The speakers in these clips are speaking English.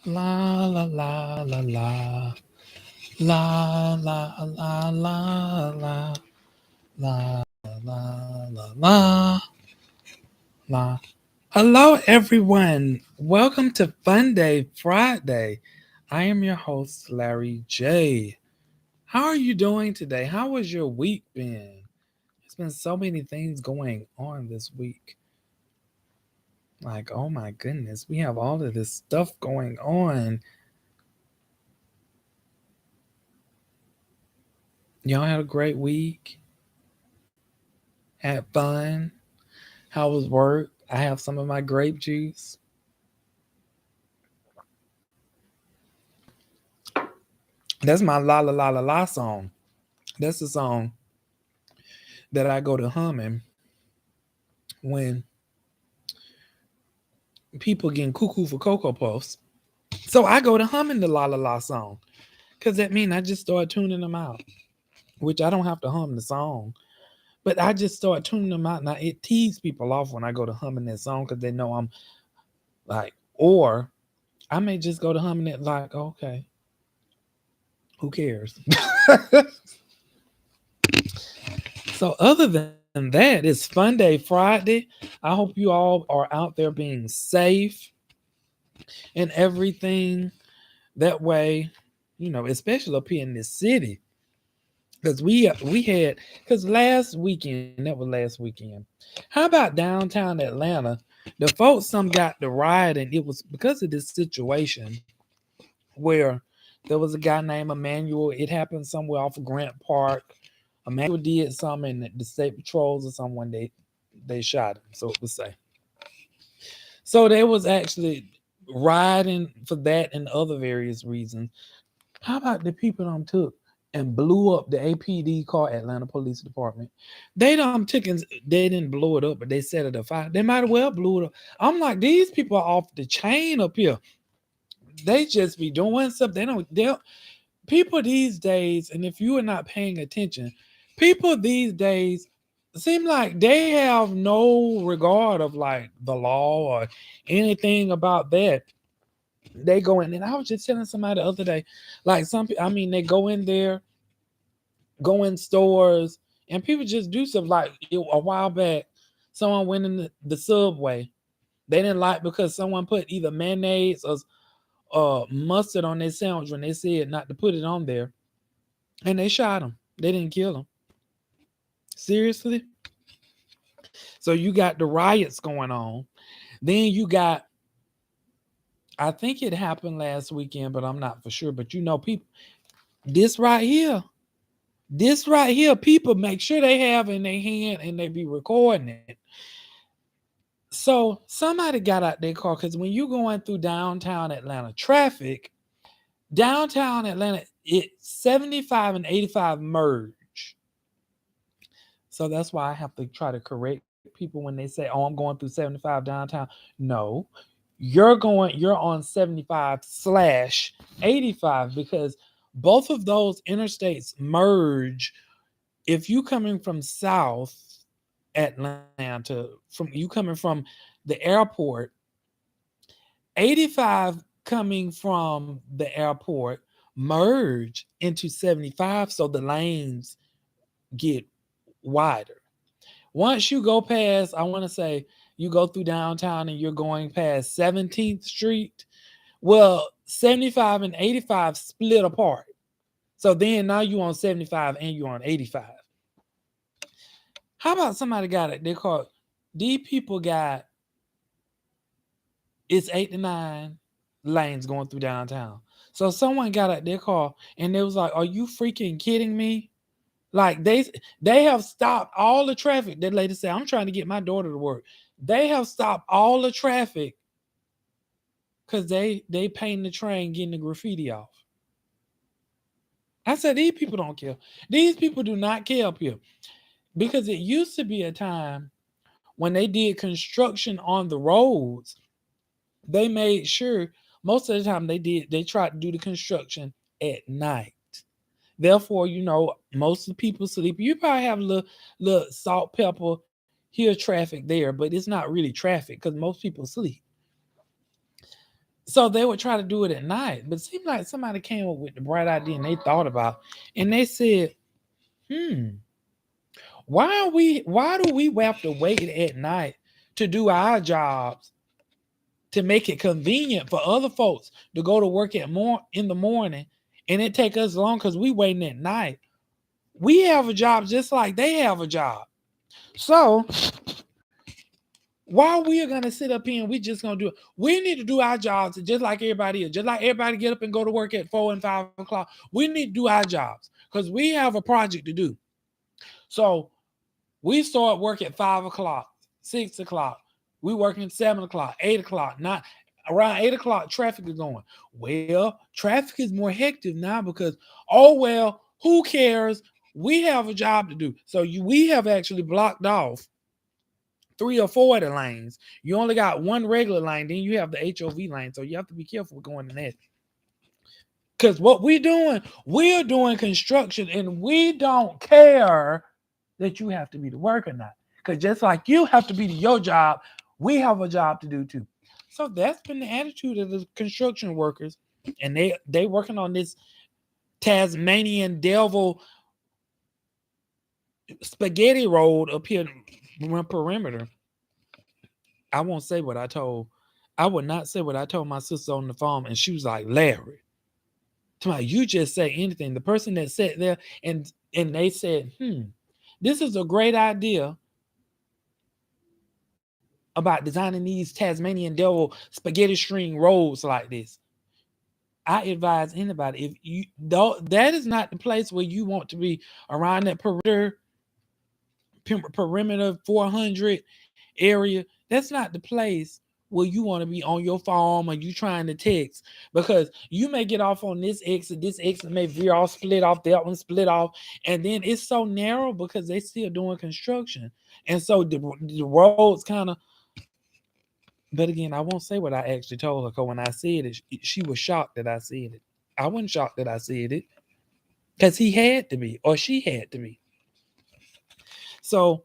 La la la la la la la la la la la la la. Hello, everyone. Welcome to Funday Friday. I am your host, Larry J. How are you doing today? How has your week been? There's been so many things going on this week. Like, oh my goodness, we have all of this stuff going on. Y'all had a great week, had fun. How was work? I have some of my grape juice. That's my la la la la la song. That's the song that I go to humming when people getting cuckoo for Cocoa Puffs. So I go to humming the la la la song because that means I just start tuning them out, which I don't have to hum the song, but I just start tuning them out. Now it teases people off when I go to humming that song because they know I'm like, or I may just go to humming it like, okay, who cares? So other than that, it's Funday Friday. I hope you all are out there being safe and everything. That way, especially up here in this city, because we had because last weekend that was last weekend. How about downtown Atlanta? The folks some got the riot, and it was because of this situation where there was a guy named Emmanuel. It happened somewhere off of Grant Park. Emmanuel did something, and the state patrols or someone they shot him. So it was say. So they was actually riding for that and other various reasons. How about the people them took and blew up the APD car, Atlanta Police Department? They didn't blow it up, but they set it afire. They might have well blew it up. I'm like, these people are off the chain up here. They just be doing stuff. They people these days, and if you are not paying attention, people these days seem like they have no regard of like the law or anything about that. They go in, and I was just telling somebody the other day, like I mean, they go in there, go in stores, and people just do stuff. Like a while back, someone went in the subway. They didn't like because someone put either mayonnaise or mustard on their sandwich when they said not to put it on there, and they shot him. They didn't kill him. Seriously. So you got the riots going on. Then you got, I think it happened last weekend, but I'm not for sure. But people, this right here, people make sure they have in their hand and they be recording it. So somebody got out their car because when you going through downtown Atlanta traffic, downtown Atlanta, it 75 and 85 merge. So that's why I have to try to correct people when they say, "Oh, I'm going through 75 downtown." No, you're on 75/85 because both of those interstates merge. If you coming from South Atlanta, from you coming from the airport, 85 coming from the airport merge into 75, so the lanes get wider. Once you go past, I want to say you go through downtown and you're going past 17th Street. Well, 75 and 85 split apart. So then now you on 75 and you're on 85. How about somebody got it? They call these people got it's 8 to 9 lanes going through downtown. So someone got out their car and they was like, "Are you freaking kidding me?" Like they have stopped all the traffic. That lady said, "I'm trying to get my daughter to work." They have stopped all the traffic because they painting the train, getting the graffiti off. I said these people don't care. These people do not care up here because it used to be a time when they did construction on the roads. They made sure most of the time they tried to do the construction at night. Therefore, most of the people sleep. You probably have a little salt, pepper, here traffic there, but it's not really traffic because most people sleep. So they would try to do it at night. But it seemed like somebody came up with the bright idea and they thought about it, and they said, hmm, why do we have to wait at night to do our jobs to make it convenient for other folks to go to work at more in the morning and it take us long because we waiting at night. We have a job just like they have a job. So why we are gonna sit up here and we just gonna do it? We need to do our jobs just like everybody is. Just like everybody get up and go to work at 4 and 5 o'clock. We need to do our jobs because we have a project to do. So we start work at 5 o'clock, 6 o'clock. We working 7 o'clock, 8 o'clock. Not around 8 o'clock, traffic is going. Well, traffic is more hectic now because oh well, who cares? We have a job to do. So we have actually blocked off 3 or 4 of the lanes. You only got one regular lane, then you have the HOV lane. So you have to be careful going in that. Because what we're doing construction and we don't care that you have to be to work or not. Because just like you have to be to your job, we have a job to do too. So that's been the attitude of the construction workers. And they working on this Tasmanian devil spaghetti road up here in perimeter. I won't say what I told. I would not say what I told my sister on the phone, and she was like, Larry, you just say anything. The person that sat there and they said, this is a great idea about designing these Tasmanian devil spaghetti string roads like this. I advise anybody if you don't, that is not the place where you want to be around that perimeter 400 area. That's not the place where you want to be on your farm or you trying to text because you may get off on this exit may veer off, split off, that one split off, and then it's so narrow because they still doing construction, and so the roads kind of. But again, I won't say what I actually told her because when I said it, she was shocked that I said it. I wasn't shocked that I said it because he had to be or she had to be. So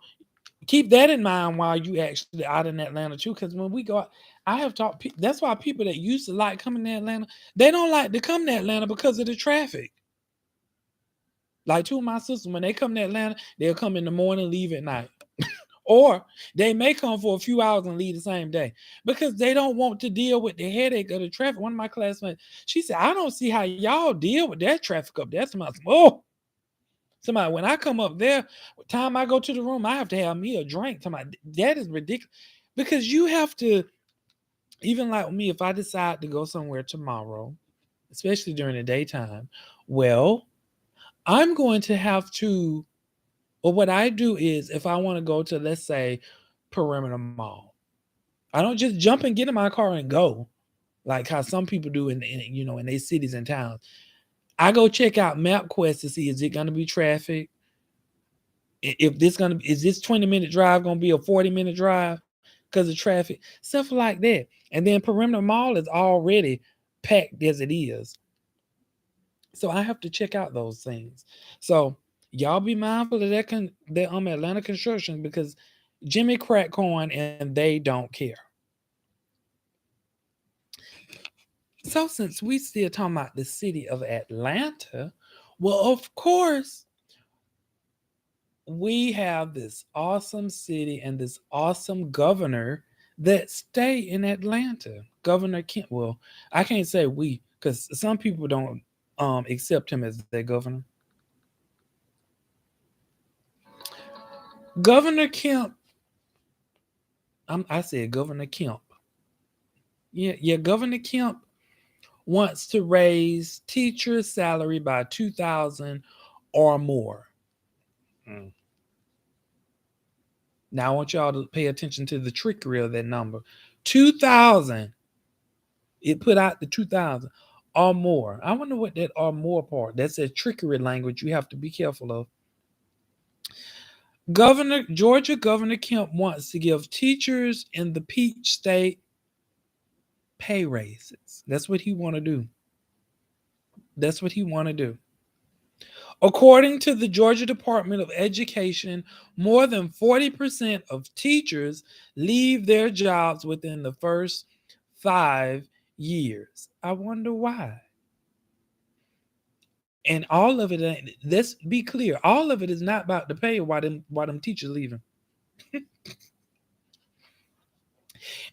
keep that in mind while you actually out in Atlanta too. Because when we go, I have talked. That's why people that used to like coming to Atlanta, they don't like to come to Atlanta because of the traffic. Like two of my sisters, when they come to Atlanta, they'll come in the morning, leave at night. Or they may come for a few hours and leave the same day because they don't want to deal with the headache of the traffic. One of my classmates, she said, I don't see how y'all deal with that traffic up there. Somebody, when I come up there, time I go to the room, I have to have me a drink. Somebody, that is ridiculous because you have to, even like me, if I decide to go somewhere tomorrow, especially during the daytime, well, I'm going to have to, or what I do is if I want to go to, let's say, Perimeter Mall, I don't just jump and get in my car and go like how some people do in their cities and towns. I go check out MapQuest to see is it going to be traffic. If this gonna is this 20-minute drive gonna be a 40-minute drive because of traffic, stuff like that. And then Perimeter Mall is already packed as it is, so I have to check out those things. So y'all be mindful of that Atlanta construction because Jimmy crack corn and they don't care. So since we still talking about the city of Atlanta, well, of course, we have this awesome city and this awesome governor that stay in Atlanta. Governor Kent. Well, I can't say we because some people don't accept him as their governor. Governor Kemp. I said Governor Kemp. Yeah. Governor Kemp wants to raise teachers' salary by 2,000 or more. Mm. Now I want y'all to pay attention to the trickery of that number. 2,000. It put out the 2,000 or more. I wonder what that or more part. That's a trickery language you have to be careful of. Georgia Governor Kemp wants to give teachers in the Peach State pay raises. That's what he want to do. That's what he want to do. According to the Georgia Department of Education, more than 40% of teachers leave their jobs within the first 5 years. I wonder why. And all of it ain't, let's be clear, all of it is not about the pay. Why them teachers leaving.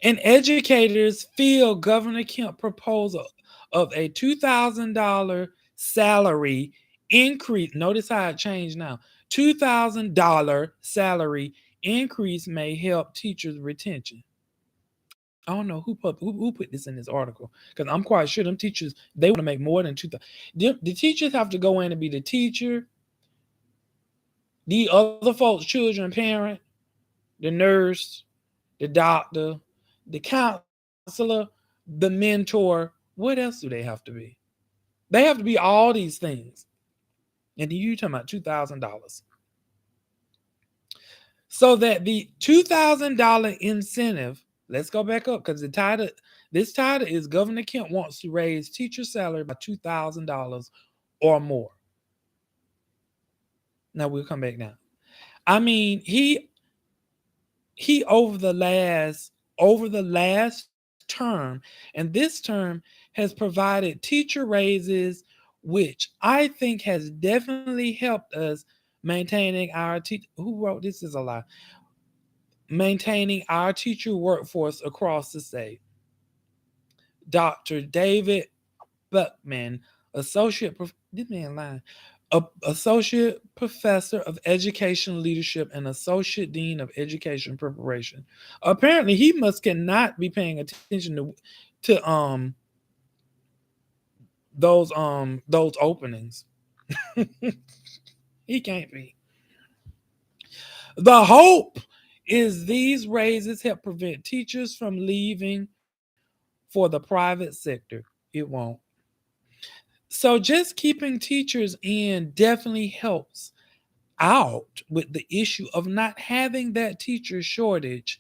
And educators feel Governor Kemp proposal of a $2,000 salary increase. Notice how it changed now. $2,000 salary increase may help teachers' retention. I don't know who put this in this article, because I'm quite sure them teachers, they want to make more than 2,000. The teachers have to go in and be the teacher, the other folks, children, parent, the nurse, the doctor, the counselor, the mentor. What else do they have to be? They have to be all these things. And then you talking about $2,000. So that the $2,000 incentive, let's go back up because this title is Governor Kemp wants to raise teacher salary by $2,000 or more. Now we'll come back now. I mean, he over the last term, and this term has provided teacher raises, which I think has definitely helped us maintaining our who wrote this is a lie, maintaining our teacher workforce across the state. Dr. David Buckman, this man lying, associate professor of education leadership and associate dean of education preparation. Apparently, he must cannot be paying attention to those openings. He can't be. The hope is these raises help prevent teachers from leaving for the private sector. It won't. So just keeping teachers in definitely helps out with the issue of not having that teacher shortage,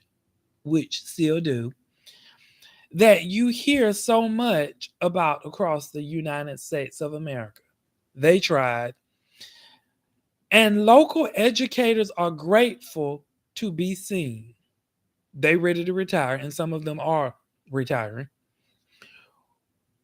which still do, that you hear so much about across the United States of America. They tried. And local educators are grateful to be seen. They ready to retire, and some of them are retiring.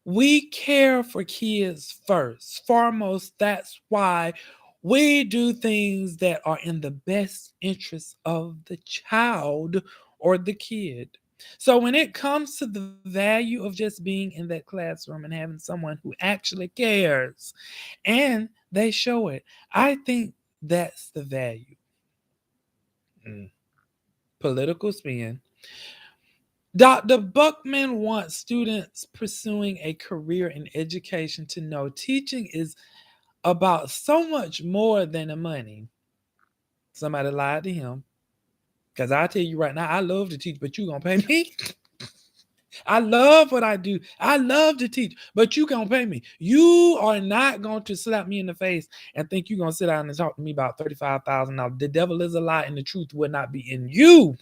We care for kids first, foremost. That's why we do things that are in the best interest of the child or the kid. So when it comes to the value of just being in that classroom and having someone who actually cares and they show it, I think that's the value. Mm. Political spin. Dr. Buckman wants students pursuing a career in education to know teaching is about so much more than the money. Somebody lied to him. Because I tell you right now, I love to teach, but you gonna pay me. I love what I do. I love to teach, but you gonna pay me. You are not going to slap me in the face and think you're gonna sit down and talk to me about $35,000. The devil is a lie, and the truth will not be in you.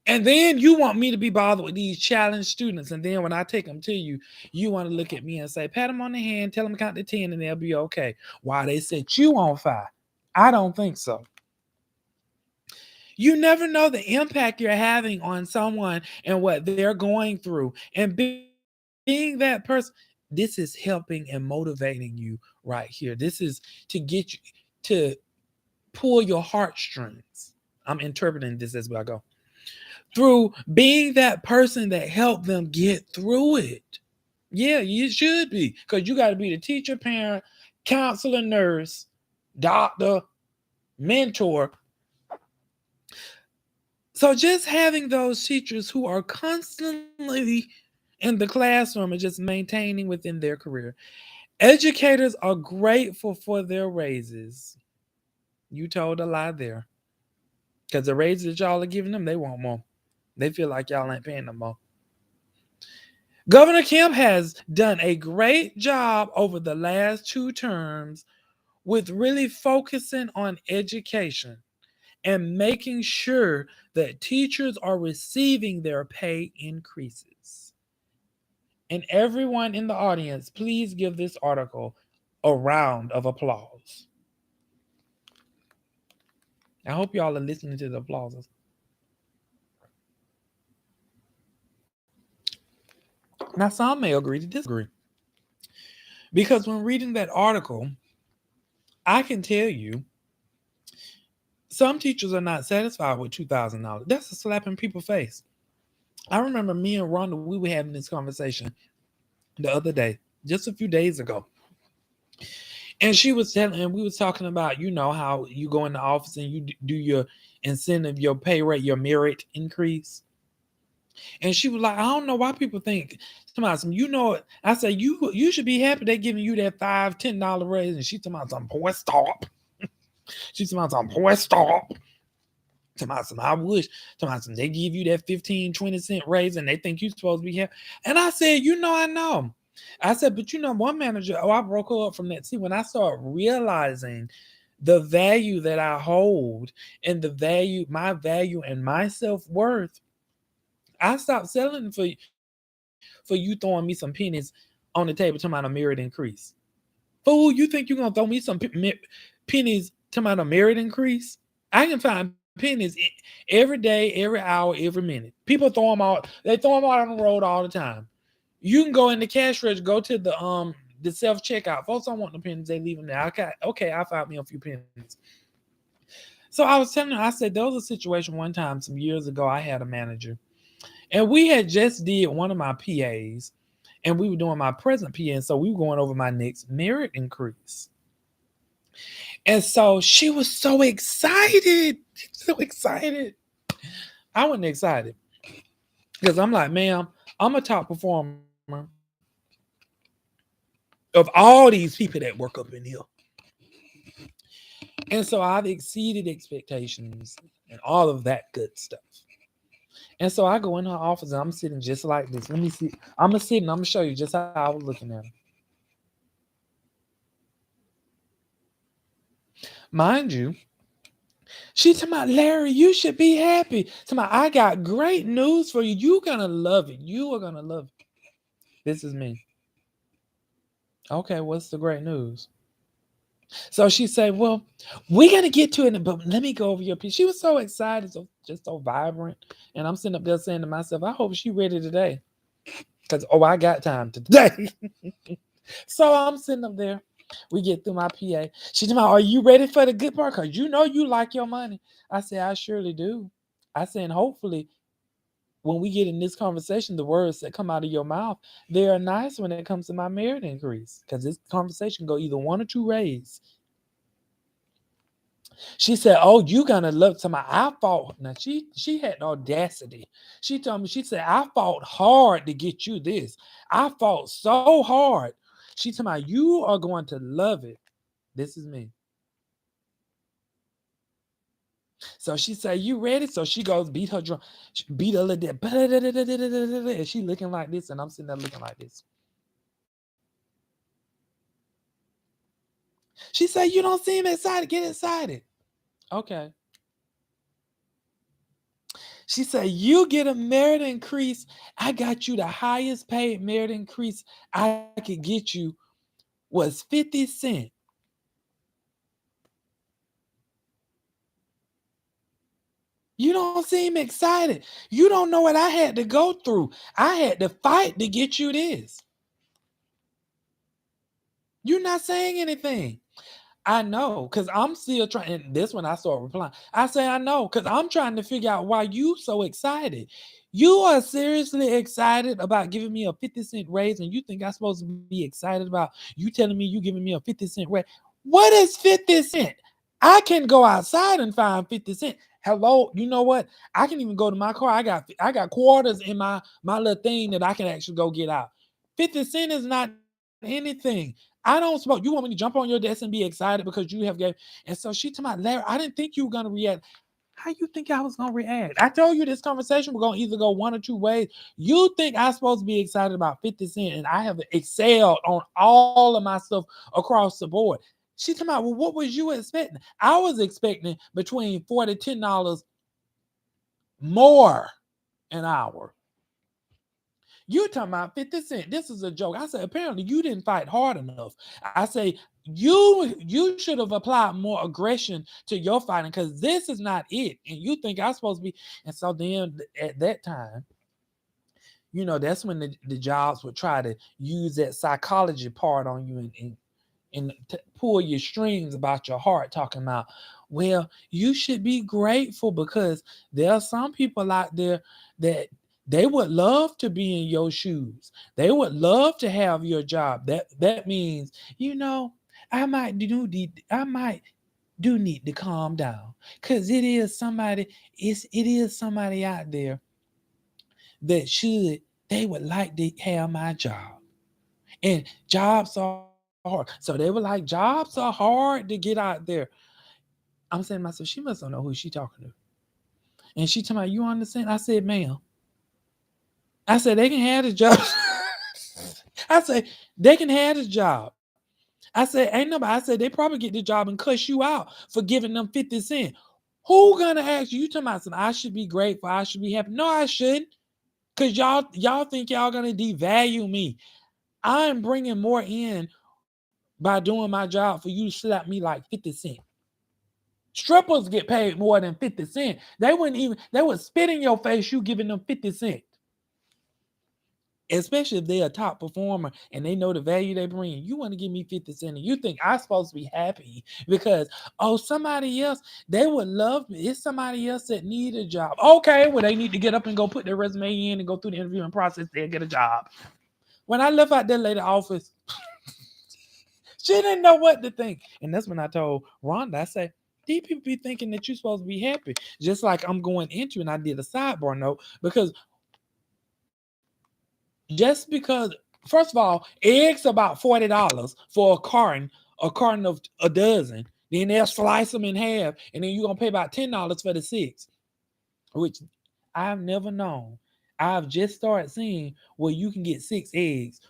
And then you want me to be bothered with these challenged students. And then when I take them to you, you want to look at me and say, pat them on the hand, tell them to count to 10, and they'll be okay. Why they set you on fire? I don't think so. You never know the impact you're having on someone and what they're going through. And being that person, this is helping and motivating you right here. This is to get you to pull your heartstrings. I'm interpreting this as I go through being that person that helped them get through it. Yeah, you should be, because you got to be the teacher, parent, counselor, nurse, doctor, mentor. So just having those teachers who are constantly in the classroom and just maintaining within their career. Educators are grateful for their raises. You told a lie there. Because the raises that y'all are giving them, they want more. They feel like y'all ain't paying them more. Governor Kemp has done a great job over the last 2 terms with really focusing on education and making sure that teachers are receiving their pay increases. And everyone in the audience, please give this article a round of applause. I hope y'all are listening to the applauses. Now, some may agree to disagree because when reading that article, I can tell you some teachers are not satisfied with $2,000. That's a slap in people's face. I remember me and Rhonda, we were having this conversation the other day, just a few days ago. And she was telling, and we was talking about, how you go in the office and you do your incentive, your pay rate, your merit increase. And she was like, I don't know why people think, I say, you should be happy they giving you that $5, $10 raise. And she talking about some boy stop. She talking about some boy stop. Talking about some, I wish. Talking about some, they give you that 15, 20 cent raise and they think you're supposed to be happy. And I said, I know. I said, but one manager, I broke her up from that. See, when I started realizing the value that I hold and my value and my self-worth, I stopped selling for you throwing me some pennies on the table talking about a merit increase. Fool, you think you're gonna throw me some pennies talking about a merit increase? I can find pennies every day, every hour, every minute. People throw them out. They throw them out on the road all the time. You can go in the cash register, go to the self checkout. Folks don't want the pennies; they leave them there. Okay, I found me a few pennies. So I was telling her, I said there was a situation one time some years ago. I had a manager, and we had just did one of my PAs, and we were doing my present PA, and so we were going over my next merit increase. And so she was so excited, so excited. I wasn't excited because I'm like, ma'am, I'm a top performer of all these people that work up in here. And so I've exceeded expectations and all of that good stuff. And so I go in her office and I'm sitting just like this. Let me see. I'm going to sit and I'm going to show you just how I was looking at her. Mind you, she told me, Larry, you should be happy. Told me, I got great news for you. You're going to love it. You are going to love it. This is me. Okay, what's the great news? So she said, well, we're going to get to it, but let me go over your piece. She was so excited, just so vibrant. And I'm sitting up there saying to myself, I hope she's ready today. Because, I got time today. So I'm sitting up there. We get through my PA. She told me, are you ready for the good part? Because you know you like your money. I said, I surely do. I said, and hopefully when we get in this conversation, the words that come out of your mouth, they are nice when it comes to my merit increase. Because this conversation go either one or two ways. She said, oh, you gonna love somebody. I fought. Now she had the audacity. She told me, she said, I fought hard to get you this. I fought so hard. She told me, you are going to love it. This is me. So she said, you ready? So she goes, beat her drum, beat a little bit. And she looking like this, and I'm sitting there looking like this. She said, you don't seem excited. Get excited. Okay. She said, you get a merit increase. I got you the highest paid merit increase I could get you was 50 cents. You don't seem excited. You don't know what I had to go through. I had to fight to get you this. You're not saying anything. I know, because I'm still trying. And this one I start replying. I say, I know, because I'm trying to figure out why you so excited. You are seriously excited about giving me a 50 cent raise, and you think I'm supposed to be excited about you telling me you giving me a 50 cent raise. What is 50 cent? I can go outside and find 50 cent. Hello, you know what? I can even go to my car. I got quarters in my little thing that I can actually go get out. 50 cent is not anything. I don't smoke. You want me to jump on your desk and be excited because you have gave. And so she told me, Larry, I didn't think you were gonna react. How you think I was gonna react? I told you this conversation was gonna either go one or two ways. You think I'm supposed to be excited about 50 cent, and I have excelled on all of my stuff across the board. She told me, well, what was you expecting? I was expecting between $4 to $10 more an hour. You talking about 50 cent. This is a joke. I said, apparently you didn't fight hard enough. I say, you should have applied more aggression to your fighting because this is not it. And you think I'm supposed to be. And so then at that time, That's when the jobs would try to use that psychology part on you and pull your strings about your heart, talking about, well, you should be grateful because there are some people out there that they would love to be in your shoes. They would love to have your job. That means, I might do need to calm down, because it is somebody out there that should they would like to have my job. And jobs are hard. So they were like, jobs are hard to get out there. I'm saying to myself, she must don't know who she talking to. And she told me, you understand? I said, ma'am, I said, they can have the job. I said, they can have the job. I said, ain't nobody. I said, they probably get the job and cuss you out for giving them 50 cents. Who gonna ask you? You talking about some, I should be grateful, I should be happy. No, I shouldn't. Cause y'all think y'all gonna devalue me. I'm bringing more in by doing my job for you to slap me like 50 cents. Strippers get paid more than 50 cents. They would spit in your face, you giving them 50 cents. Especially if they're a top performer and they know the value they bring. You want to give me 50 cents and you think I'm supposed to be happy because, oh, somebody else, they would love me. It's somebody else that need a job. Okay, well, they need to get up and go put their resume in and go through the interviewing process. They'll get a job. When I left out that lady office, she didn't know what to think. And that's when I told Rhonda, I said, these people be thinking that you're supposed to be happy. Just like I'm going into, and I did a sidebar note, because just because, first of all, eggs about $40 for a carton of a dozen. Then they'll slice them in half, and then you're gonna pay about $10 for the six, which I've never known. I've just started seeing where you can get six eggs.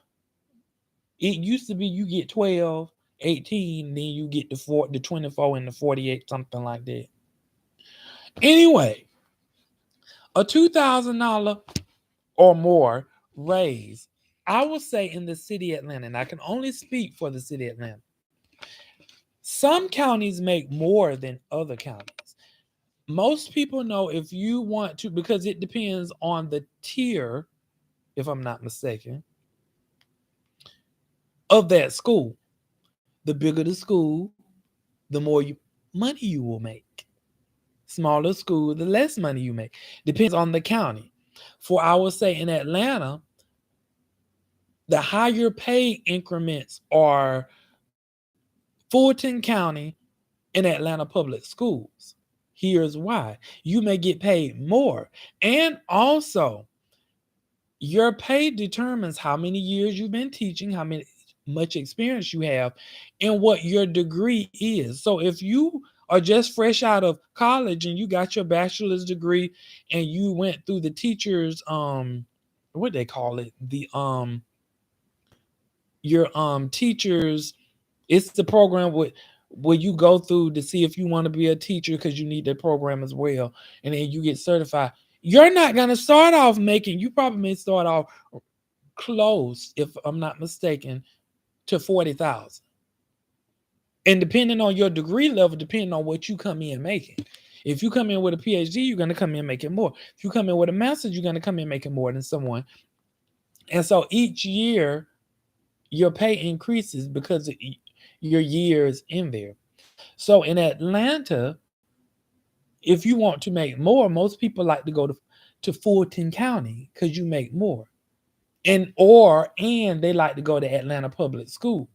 It used to be you get 12, 18, then you get the 24 and the 48, something like that. Anyway, a $2,000 or more raise, I will say, in the city of Atlanta, and I can only speak for the city of Atlanta, some counties make more than other counties. Most people know, if you want to, because it depends on the tier, if I'm not mistaken, of that school. The bigger the school, the more money you will make. Smaller school, the less money you make. Depends on the county. For I will say, in Atlanta, the higher pay increments are Fulton County and Atlanta Public Schools. Here's why. You may get paid more. And also, your pay determines how many years you've been teaching, much experience you have, and what your degree is. So if you are just fresh out of college and you got your bachelor's degree and you went through the teachers, what they call it, your teachers, it's the program where you go through to see if you want to be a teacher, because you need that program as well, and then you get certified. You're not going to start off making, you probably may start off close, if I'm not mistaken, to 40,000. And depending on your degree level, depending on what you come in making. If you come in with a PhD, you're going to come in making more. If you come in with a master's, you're going to come in making more than someone. And so each year, your pay increases because of your years in there. So in Atlanta, if you want to make more, most people like to go to Fulton County because you make more. And they like to go to Atlanta Public Schools.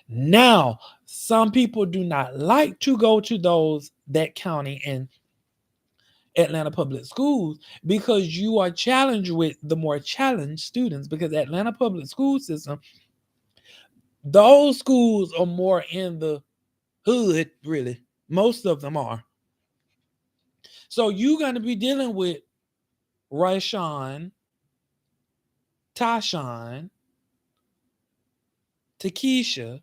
Now, some people do not like to go to that county and Atlanta Public Schools, because you are challenged with the more challenged students, because Atlanta Public School System, those schools are more in the hood, really. Most of them are. So you're going to be dealing with Rayshawn, Tashawn, Takesha,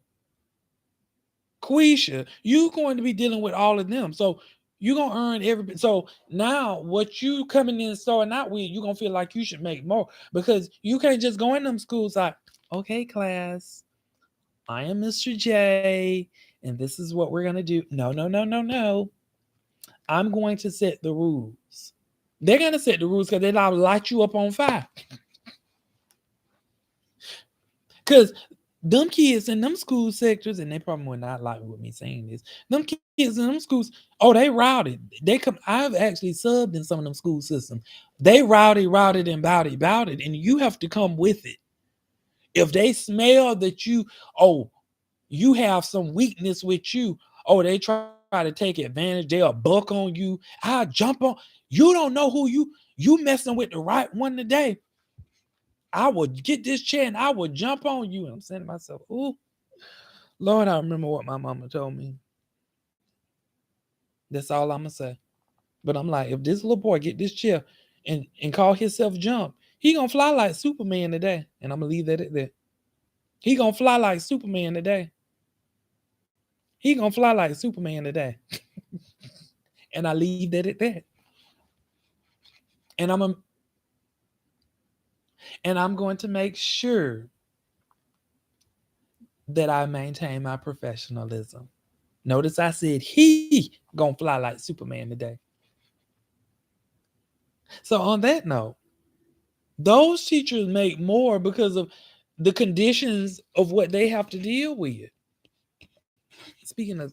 Quisha. You're going to be dealing with all of them. So you're going to earn every. So now what you coming in and starting out with, you're going to feel like you should make more, because you can't just go in them schools like, okay, class, I am Mr. J, and this is what we're going to do. No, no, no, no, no. I'm going to set the rules. They're going to set the rules because they'll light you up on fire. Cause them kids in them school sectors, and they probably would not like with me saying this. Them kids in them schools, oh, they rowdy. They come. I've actually subbed in some of them school systems. They rowdy, and bowdy, and you have to come with it. If they smell that oh, you have some weakness with you, oh, they try to take advantage. They'll buck on you. I jump on. You don't know who you messing with the right one today. I would get this chair and I would jump on you. And I'm saying to myself, ooh, Lord, I remember what my mama told me. That's all I'm gonna say. But I'm like, if this little boy get this chair and call himself jump, he gonna fly like Superman today. And I'm gonna leave that at that. He gonna fly like Superman today. He gonna fly like Superman today. And I leave that at that. And I'm going to make sure that I maintain my professionalism. Notice I said he gonna fly like Superman today. So on that note, those teachers make more because of the conditions of what they have to deal with. Speaking of,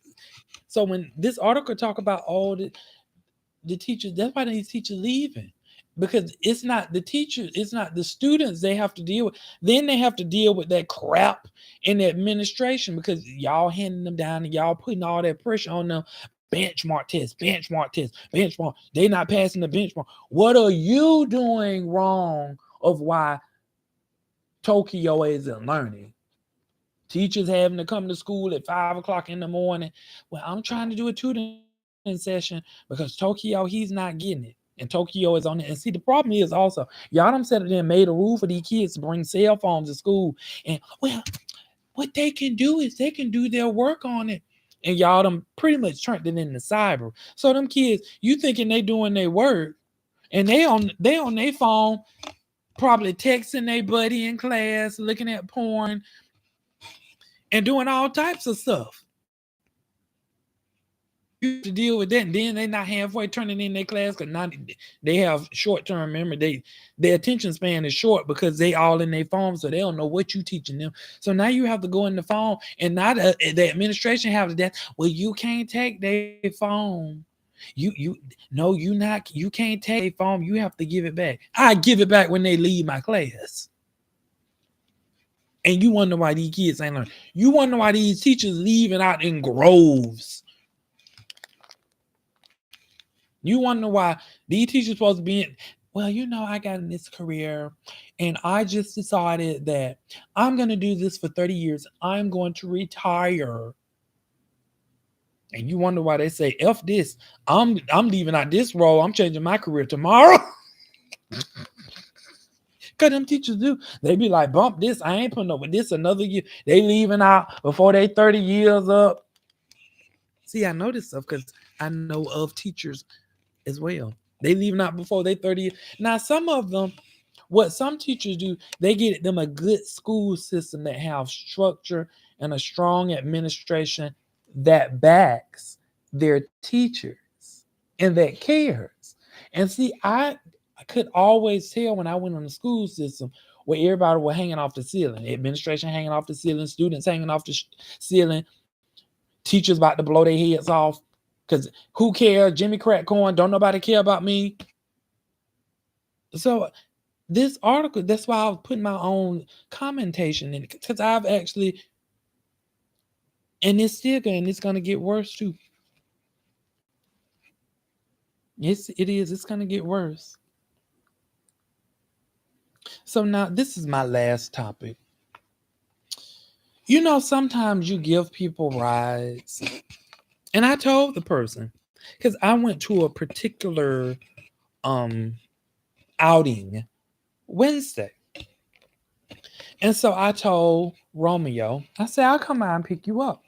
so when this article talk about all the teachers, that's why these teachers leaving. Because it's not the teachers, it's not the students they have to deal with. Then they have to deal with that crap in the administration because y'all handing them down and y'all putting all that pressure on them. Benchmark test, benchmark. They not passing the benchmark. What are you doing wrong of why Tokyo isn't learning? Teachers having to come to school at 5 o'clock in the morning. Well, I'm trying to do a tutoring session because Tokyo, he's not getting it. And Tokyo is on it. And see, the problem is also, y'all done said it and made a rule for these kids to bring cell phones to school. And well, what they can do is they can do their work on it. And y'all done pretty much turned it into cyber. So them kids, you thinking they doing their work, and they on their phone, probably texting their buddy in class, looking at porn, and doing all types of stuff. You have to deal with that, and then they not halfway turning in their class because now they have short term memory. Their attention span is short because they all in their phone, so they don't know what you teaching them. So now you have to go in the phone, and now the administration have that. Well, you can't take their phone. You no, you can't take their phone. You have to give it back. I give it back when they leave my class. And you wonder why these kids ain't learning. You wonder why these teachers leaving out in groves. You wonder why these teachers supposed to be in, well, I got in this career and I just decided that I'm going to do this for 30 years. I'm going to retire. And you wonder why they say, F this. I'm leaving out this role. I'm changing my career tomorrow. Because them teachers do. They be like, bump this. I ain't putting up with this another year. They leaving out before they 30 years up. See, I know this stuff because I know of teachers as well. They leaving out before they 30 years. Now, some of them, what some teachers do, they get them a good school system that have structure and a strong administration that backs their teachers and that cares. And see, I could always tell when I went on the school system where everybody was hanging off the ceiling, the administration hanging off the ceiling, students hanging off the ceiling, teachers about to blow their heads off because who cares? Jimmy Crack Corn, don't nobody care about me. So this article, that's why I was putting my own commentation in it because I've actually, and it's still going, it's going to get worse too. Yes, it is. It's going to get worse. So now this is my last topic. Sometimes you give people rides, and I told the person because I went to a particular um outing Wednesday. And so I told Romeo, I said, I'll come out and pick you up.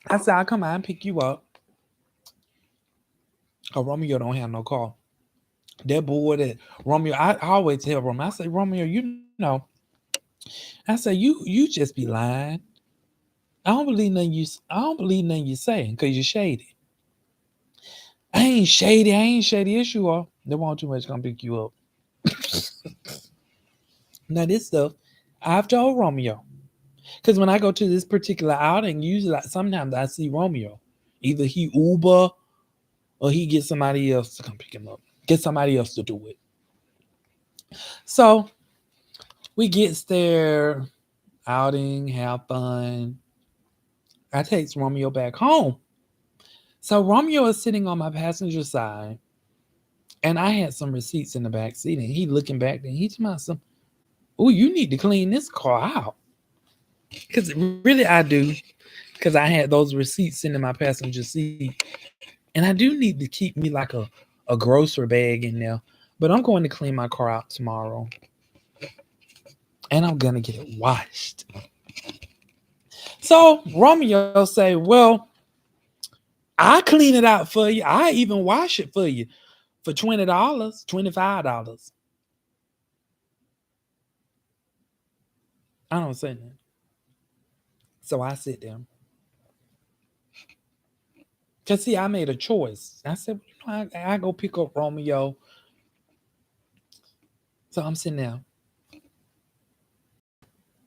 I said, I'll come out and pick you up. Oh, Romeo don't have no car. That boy that Romeo, I always tell Romeo, I say, Romeo, I say, you just be lying. I don't believe nothing you saying because you're shady. I ain't shady. Yes, you are. They want too much, gonna pick you up. Now this stuff, I've told Romeo. Because when I go to this particular outing, usually sometimes I see Romeo. Either he Uber or he gets somebody else to come pick him up. Get somebody else to do it. So we gets there, outing, have fun. I takes Romeo back home. So Romeo is sitting on my passenger side, and I had some receipts in the back seat, and he looking back, and he told me some, "Oh, you need to clean this car out," because really I do, because I had those receipts sitting in my passenger seat, and I do need to keep me like a grocery bag in there. But I'm going to clean my car out tomorrow, and I'm gonna get it washed. So Romeo say, "Well, I clean it out for you. I even wash it for you for $20, $25." I don't say nothing. So I sit down. Cause see, I made a choice. I said, I go pick up Romeo. So I'm sitting there.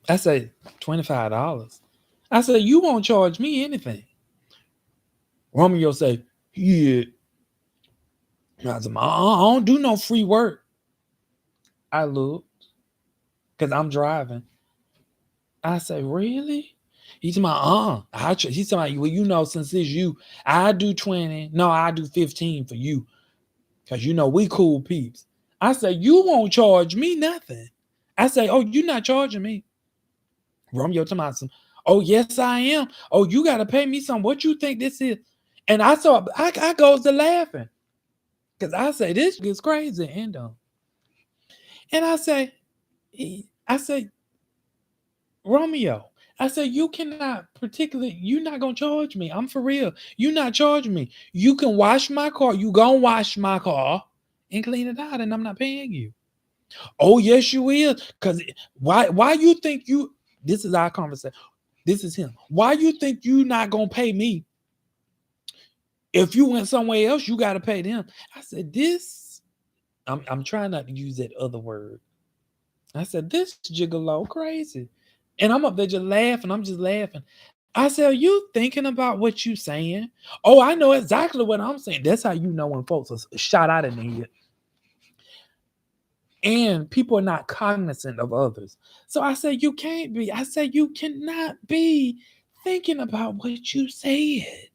I say $25. I said, you won't charge me anything. Romeo say, yeah. I said, I don't do no free work. I look, cause I'm driving. I say, really? He's my He's talking, well, since it's you, I do 20. No, I do 15 for you. Cause we cool peeps. I say, you won't charge me nothing. I say, oh, you not charging me. Romeo to my son. Oh, yes, I am. Oh, you gotta pay me some. What you think this is? And I goes to laughing. Cause I say, this gets crazy. And I say, Romeo, I said, you cannot particularly, you not gonna charge me. I'm for real. You not charging me. You can wash my car. You gonna wash my car and clean it out, and I'm not paying you. Oh, yes, you will. Cause why you think you this is our conversation. This is him. Why you think you not gonna pay me? If you went somewhere else, you gotta pay them. I said, this, I'm trying not to use that other word. I said, this gigolo crazy. And I'm up there just laughing. I'm just laughing. I said, are you thinking about what you saying? Oh, I know exactly what I'm saying. That's how you know when folks are shot out in the head. And people are not cognizant of others. So I said, you can't be. I said, you cannot be thinking about what you said.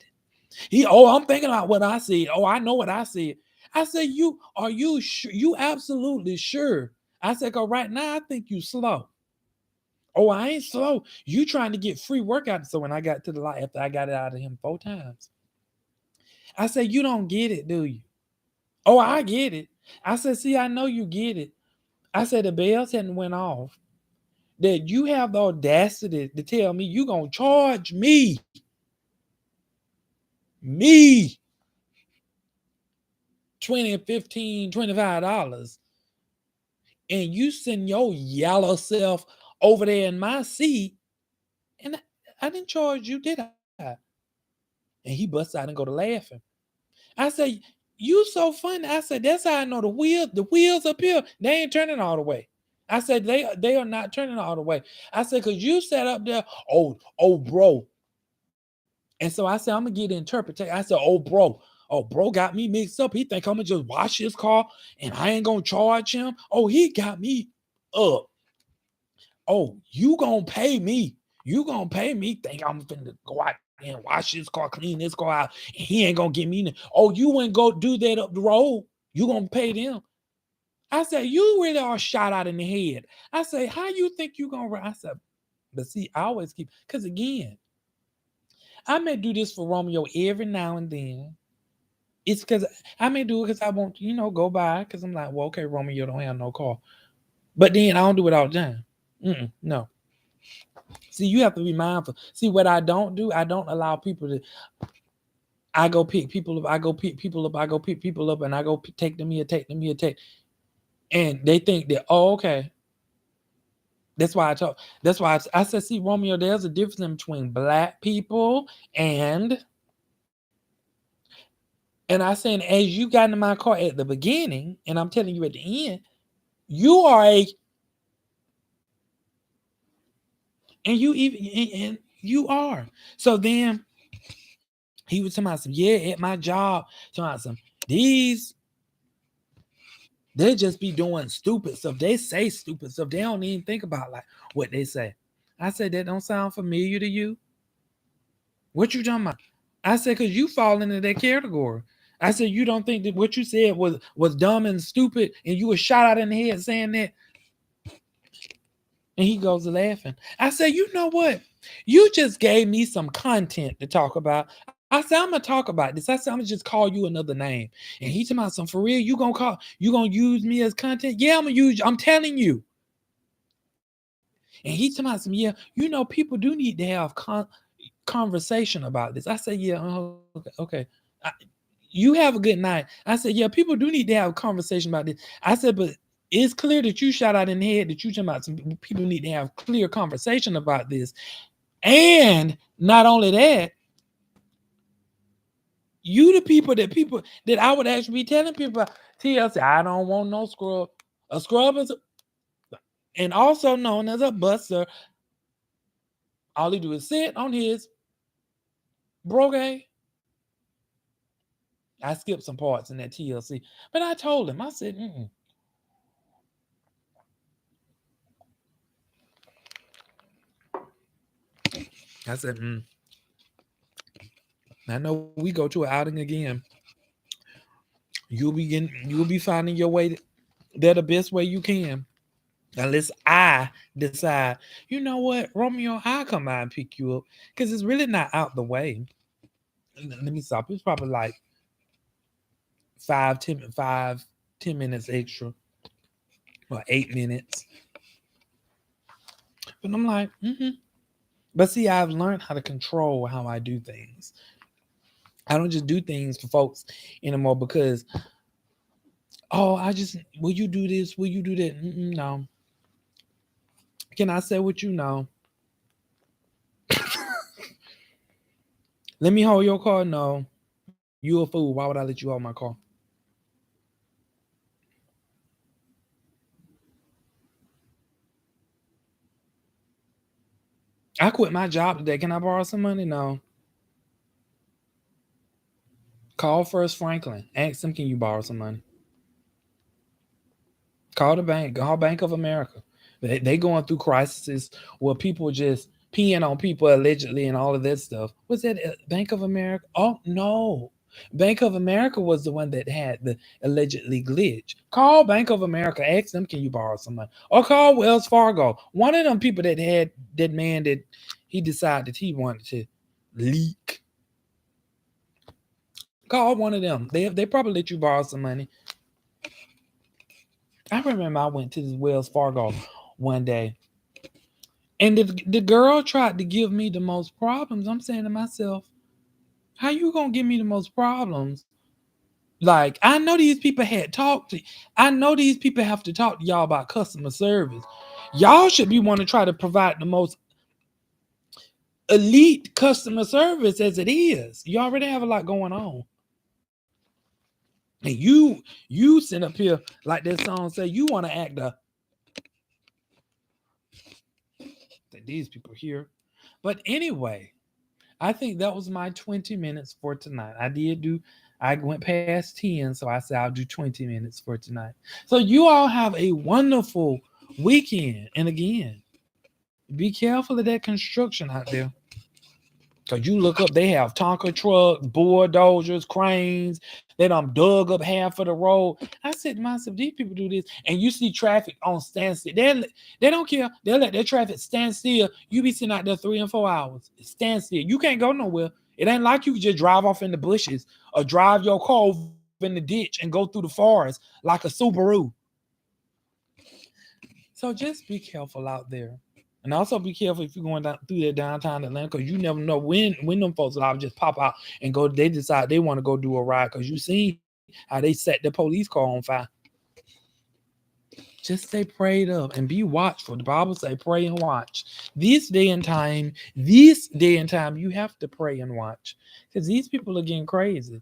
I'm thinking about what I said. Oh, I know what I said. I said, are you sure? You absolutely sure? I said, cause right now I think you slow. Oh, I ain't slow. You trying to get free workout. So when I got to the light, after I got it out of him 4 times, I said, you don't get it, do you? Oh, I get it. I said, see, I know you get it. I said, the bells hadn't went off. That you have the audacity to tell me you gonna charge me 20, 15, $25, and you send your yellow self over there in my seat, and I didn't charge you, did I? And he busts out and go to laughing. I said, you so funny. I said, that's how I know the wheels up here, they ain't turning all the way. I said, they are not turning all the way. I said, cause you sat up there, oh, bro. And so I said, I'm gonna get the interpretation. I said, oh, bro got me mixed up. He think I'm gonna just wash his car and I ain't gonna charge him. Oh, he got me up. Oh, you gonna pay me. You gonna pay me. Think I'm finna go out there and wash this car, clean this car out, and he ain't gonna give me. Oh, you wouldn't go do that up the road. You gonna pay them. I said, you really are shot out in the head. I say, how you think you gonna I said, but see, I always keep because again, I may do this for Romeo every now and then. It's because I may do it because I want, go by because I'm like, well, okay, Romeo don't have no car. But then I don't do it all the time. No. See, you have to be mindful. See, what I don't do, I don't allow people to. I go pick people up. I go pick people up. I go pick people up, and I go take them here, take them here, take. And they think that, oh, okay. That's why I talk. That's why I said, see, Romeo, there's a difference between black people and And I saying, as you got in my car at the beginning, and I'm telling you at the end, you are a, and you even, and you are. So then he was talking about some, yeah, at my job, talking about some, these, they just be doing stupid stuff. They say stupid stuff. They don't even think about like what they say. I said, that don't sound familiar to you? What you talking about? I said, because you fall into that category. I said, you don't think that what you said was dumb and stupid and you were shot out in the head saying that? And he goes laughing. I said, you know what? You just gave me some content to talk about. I said, I'm gonna talk about this. I said, I'm gonna just call you another name. And he talking about some for real. You gonna use me as content? Yeah, I'm gonna use. I'm telling you. And he talking about some. Yeah, you know, people do need to have conversation about this. I said, yeah, okay. You have a good night. I said, yeah, people do need to have a conversation about this. I said, but it's clear that you shot out in the head that you talking about some people need to have clear conversation about this. And not only that, you the people that I would actually be telling people about. TLC, I don't want no scrub. A scrub is, and also known as a buster. All he do is sit on his brogue. I skipped some parts in that TLC, but I told him, I said, I said, I know we go to an outing again. You'll be finding your way there the best way you can. Unless I decide, you know what, Romeo, I'll come by and pick you up. Because it's really not out the way. Let me stop. It's probably like 5, 10 minutes extra. Or 8 minutes. But I'm like, But see, I've learned how to control how I do things. I don't just do things for folks anymore because, oh, I just, will you do this? Will you do that? No. Can I say what you know? Let me hold your car? No. You a fool. Why would I let you hold my car? I quit my job today. Can I borrow some money? No. Call First Franklin. Ask them, can you borrow some money? Call the bank. Call Bank of America. They going through crises where people just peeing on people allegedly and all of that stuff. Was that Bank of America? Oh no. Bank of America was the one that had the allegedly glitch. Call Bank of America. Ask them, can you borrow some money? Or call Wells Fargo. One of them people that had that man that he decided he wanted to leak. Call one of them. They probably let you borrow some money. I remember I went to this Wells Fargo one day, and the girl tried to give me the most problems. I'm saying to myself, how you gonna give me the most problems? Like, I know these people had talked to, I know these people have to talk to y'all about customer service. Y'all should be wanting to try to provide the most elite customer service as it is. You already have a lot going on. And you sit up here like that song say you want to act that these people here. But anyway, I think that was my 20 minutes for tonight. I went past 10, so I said I'll do 20 minutes for tonight. So you all have a wonderful weekend. And again, be careful of that construction out there. Cause you look up, they have Tonka trucks, bulldozers, cranes. They done dug up half of the road. I said to myself, these people do this, and you see traffic on standstill. They don't care. They'll let their traffic stand still. You be sitting out there 3 and 4 hours. Stand still. You can't go nowhere. It ain't like you can just drive off in the bushes or drive your car over in the ditch and go through the forest like a Subaru. So just be careful out there. And also be careful if you're going down through that downtown Atlanta, because you never know when them folks will just pop out and go. They decide they want to go do a ride because you see how they set the police car on fire. Just stay prayed up and be watchful. The Bible say pray and watch. This day and time, you have to pray and watch because these people are getting crazy.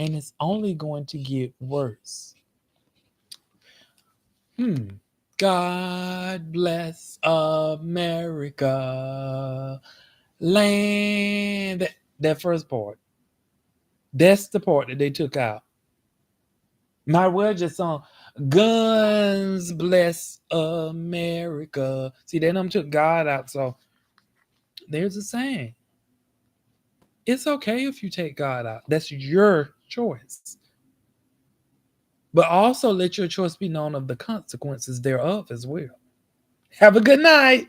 and it's only going to get worse. Hmm. God bless America, land. That first part, that's the part that they took out. Might well just song, guns bless America. See, they them took God out. So there's a saying. It's okay if you take God out. That's your choice. But also let your choice be known of the consequences thereof as well. Have a good night.